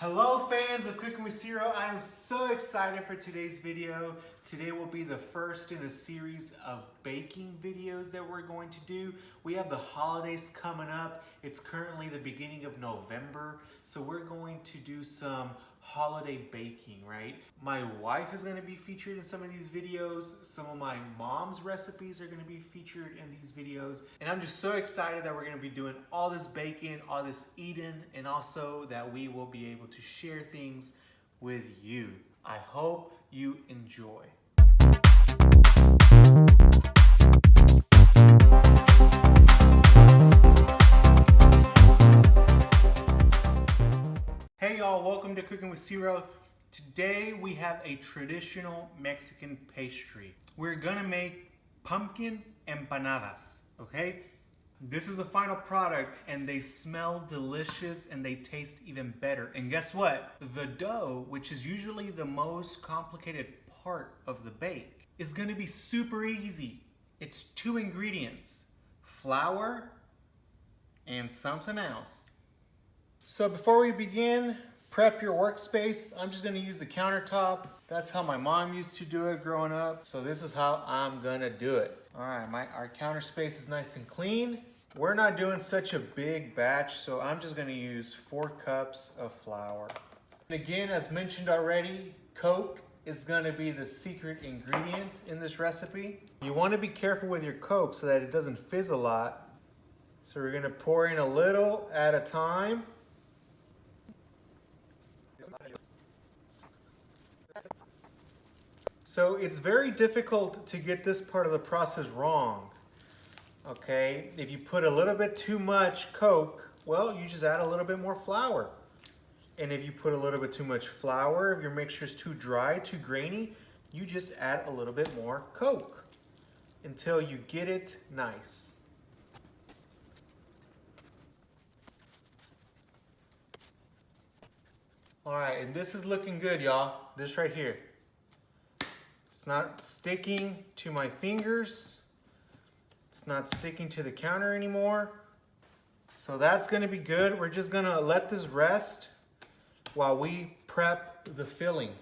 Hello fans of Cooking with Ciro. I am so excited for today's video. Today will be the first in a series of baking videos that we're going to do. We have the holidays coming up. It's currently the beginning of November, so we're going to do some holiday baking, right? My wife is going to be featured in some of these videos. Some of my mom's recipes are going to be featured in these videos. And I'm just so excited that we're going to be doing all this baking, all this eating, and also that we will be able to share things with you. I hope you enjoy. Hey y'all, welcome to Cooking with Ciro. Today we have a traditional Mexican pastry. We're gonna make pumpkin empanadas, okay? This is the final product and they smell delicious and they taste even better. And guess what? The dough, which is usually the most complicated part of the bake, is gonna be super easy. It's 2 ingredients, flour and something else. So before we begin, prep your workspace. I'm just gonna use the countertop. That's how my mom used to do it growing up. So this is how I'm gonna do it. All right, our counter space is nice and clean. We're not doing such a big batch, so I'm just gonna use 4 cups of flour. And again, as mentioned already, Coke is gonna be the secret ingredient in this recipe. You wanna be careful with your Coke so that it doesn't fizz a lot. So we're gonna pour in a little at a time. So it's very difficult to get this part of the process wrong, okay? If you put a little bit too much Coke, well, you just add a little bit more flour. And if you put a little bit too much flour, if your mixture is too dry, too grainy, you just add a little bit more Coke until you get it nice. All right, and this is looking good, y'all. This right here. It's not sticking to my fingers. It's not sticking to the counter anymore. So that's gonna be good. We're just gonna let this rest while we prep the filling.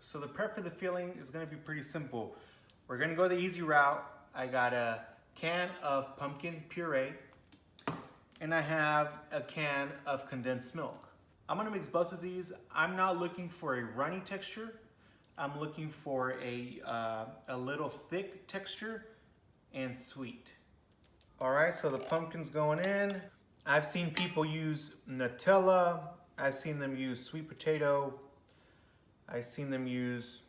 So the prep for the filling is gonna be pretty simple. We're gonna go the easy route. I got a can of pumpkin puree and I have a can of condensed milk. I'm gonna mix both of these. I'm not looking for a runny texture. I'm looking for a little thick texture and sweet. All right, so the pumpkin's going in. I've seen people use Nutella. I've seen them use sweet potato. I've seen them use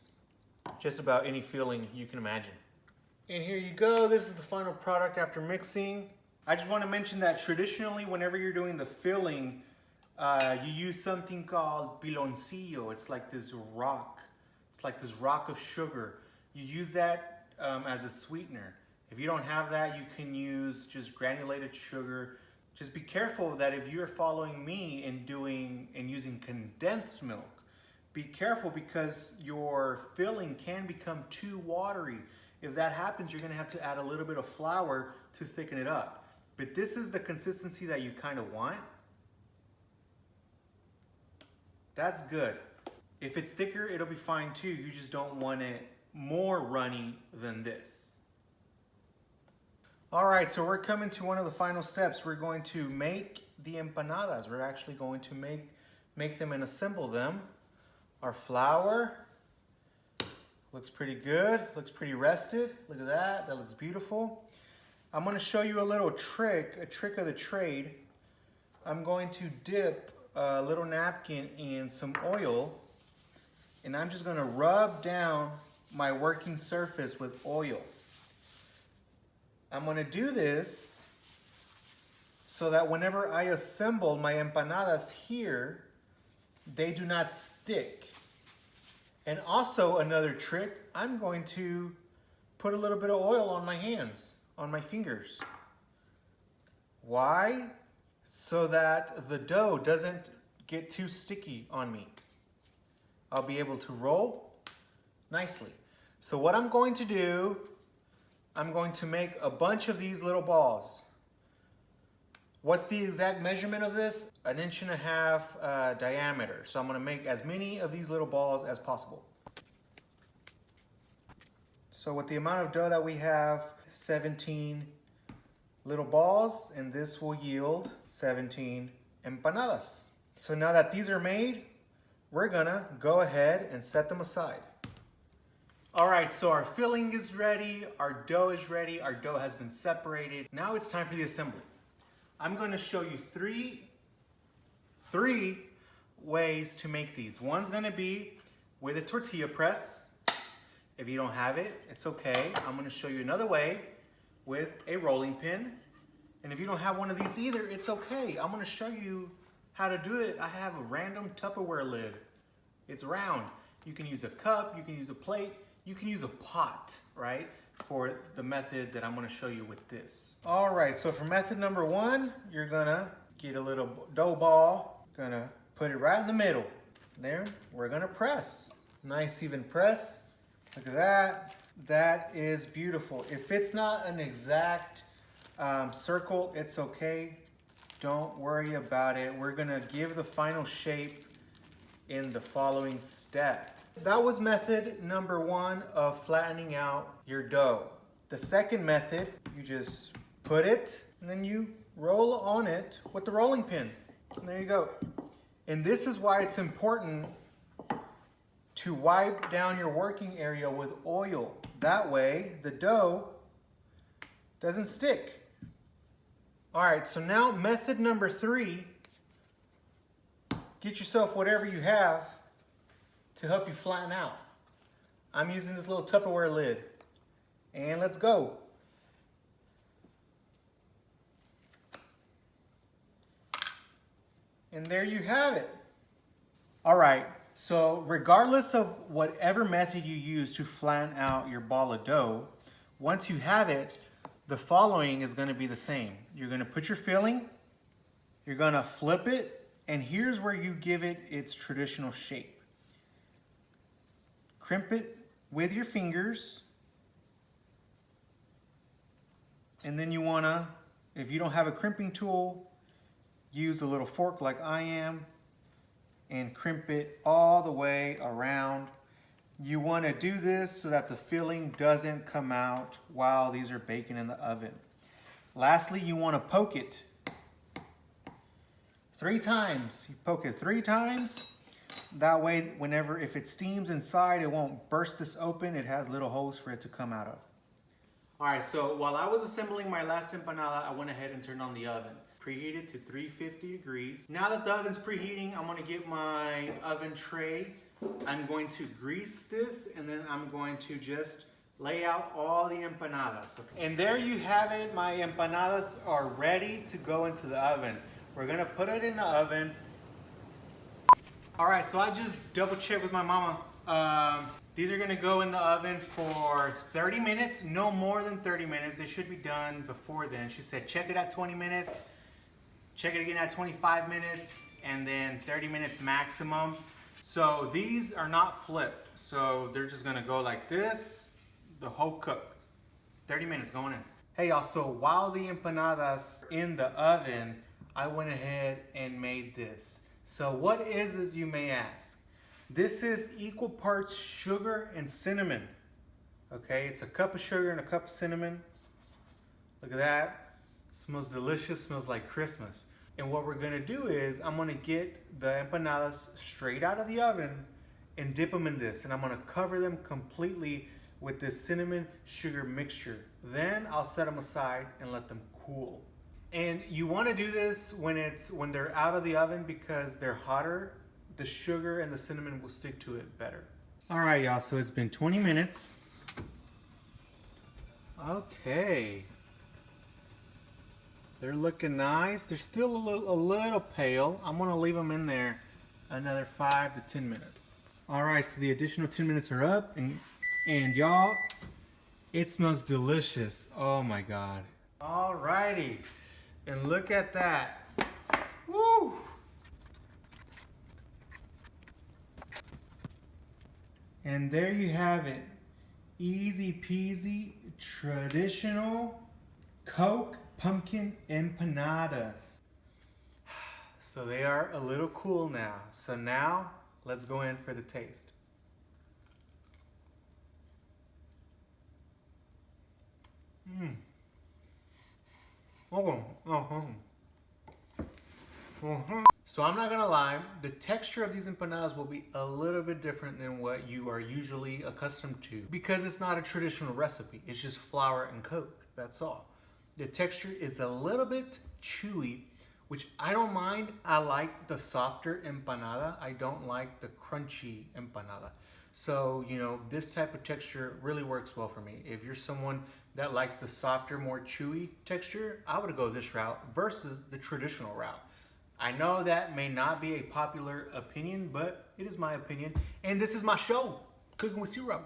just about any filling you can imagine. And here you go. This is the final product after mixing. I just wanna mention that traditionally, whenever you're doing the filling, you use something called piloncillo. It's like this rock. It's like this rock of sugar. You use that as a sweetener. If you don't have that, you can use just granulated sugar. Just be careful that if you're following me and using condensed milk, be careful because your filling can become too watery. If that happens, you're gonna have to add a little bit of flour to thicken it up. But this is the consistency that you kind of want. That's good. If it's thicker, it'll be fine too. You just don't want it more runny than this. All right, so we're coming to one of the final steps. We're going to make the empanadas. We're actually going to make them and assemble them. Our flour looks pretty good, looks pretty rested. Look at that, that looks beautiful. I'm gonna show you a little trick, a trick of the trade. I'm going to dip a little napkin in some oil and I'm just gonna rub down my working surface with oil. I'm gonna do this so that whenever I assemble my empanadas here, they do not stick. And also another trick, I'm going to put a little bit of oil on my hands, on my fingers. Why? So that the dough doesn't get too sticky on me. I'll be able to roll nicely. So what I'm going to do, I'm going to make a bunch of these little balls. What's the exact measurement of this? 1.5 inches diameter. So I'm gonna make as many of these little balls as possible. So with the amount of dough that we have, 17 little balls, and this will yield 17 empanadas. So now that these are made, we're gonna go ahead and set them aside. All right, so our filling is ready, our dough is ready, our dough has been separated. Now it's time for the assembly. I'm gonna show you three ways to make these. One's gonna be with a tortilla press. If you don't have it, it's okay. I'm gonna show you another way with a rolling pin. And if you don't have one of these either, it's okay. I'm gonna show you how to do it. I have a random Tupperware lid. It's round. You can use a cup, you can use a plate, you can use a pot, right? For the method that I'm gonna show you with this. All right, so for method number one, you're gonna get a little dough ball, gonna put it right in the middle. There, we're gonna press. Nice even press. Look at that. That is beautiful. If it's not an exact circle, it's okay. Don't worry about it. We're gonna give the final shape in the following step. That was method number one of flattening out your dough. The second method, you just put it and then you roll on it with the rolling pin. And there you go. And this is why it's important to wipe down your working area with oil. That way the dough doesn't stick. All right, so now method number three, get yourself whatever you have to help you flatten out. I'm using this little Tupperware lid. And let's go. And there you have it. All right, so regardless of whatever method you use to flatten out your ball of dough, once you have it, the following is gonna be the same. You're gonna put your filling, you're gonna flip it, and here's where you give it its traditional shape. Crimp it with your fingers. And then you wanna, if you don't have a crimping tool, use a little fork like I am and crimp it all the way around. You wanna do this so that the filling doesn't come out while these are baking in the oven. Lastly, you wanna poke it 3 times. You poke it 3 times. That way, if it steams inside, it won't burst this open. It has little holes for it to come out of. All right, so while I was assembling my last empanada, I went ahead and turned on the oven. Preheated to 350 degrees. Now that the oven's preheating, I'm gonna get my oven tray. I'm going to grease this, and then I'm going to just lay out all the empanadas. Okay. And there you have it. My empanadas are ready to go into the oven. We're gonna put it in the oven. All right, so I just double checked with my mama. These are gonna go in the oven for 30 minutes, no more than 30 minutes. They should be done before then. She said check it at 20 minutes, check it again at 25 minutes, and then 30 minutes maximum. So these are not flipped. So they're just gonna go like this, the whole cook. 30 minutes going in. Hey y'all, so while the empanadas in the oven, I went ahead and made this. So what is this, you may ask? This is equal parts sugar and cinnamon. Okay, it's a cup of sugar and a cup of cinnamon. Look at that. Smells delicious, smells like Christmas. And what we're gonna do is I'm gonna get the empanadas straight out of the oven and dip them in this. And I'm gonna cover them completely with this cinnamon sugar mixture. Then I'll set them aside and let them cool. And you want to do this when they're out of the oven because they're hotter. The sugar and the cinnamon will stick to it better. All right, y'all, so it's been 20 minutes. Okay. They're looking nice. They're still a little pale. I'm gonna leave them in there another 5 to 10 minutes. All right, so the additional 10 minutes are up, and y'all, it smells delicious. Oh my God. All righty. And look at that. Woo! And there you have it. Easy peasy, traditional Coke pumpkin empanadas. So they are a little cool now. So now let's go in for the taste. So I'm not gonna lie, the texture of these empanadas will be a little bit different than what you are usually accustomed to because it's not a traditional recipe. It's just flour and Coke, that's all. The texture is a little bit chewy, which I don't mind. I like the softer empanada. I don't like the crunchy empanada. So, you know, this type of texture really works well for me. If you're someone that likes the softer, more chewy texture, I would go this route versus the traditional route. I know that may not be a popular opinion, but it is my opinion. And this is my show, Cooking with Ciro.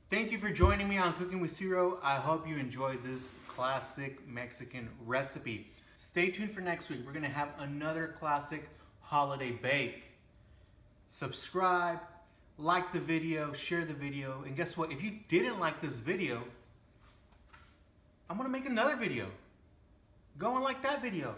Thank you for joining me on Cooking with Ciro. I hope you enjoyed this classic Mexican recipe. Stay tuned for next week. We're gonna have another classic holiday bake. Subscribe, like the video, share the video, and guess what? If you didn't like this video, I'm gonna make another video. Go and like that video.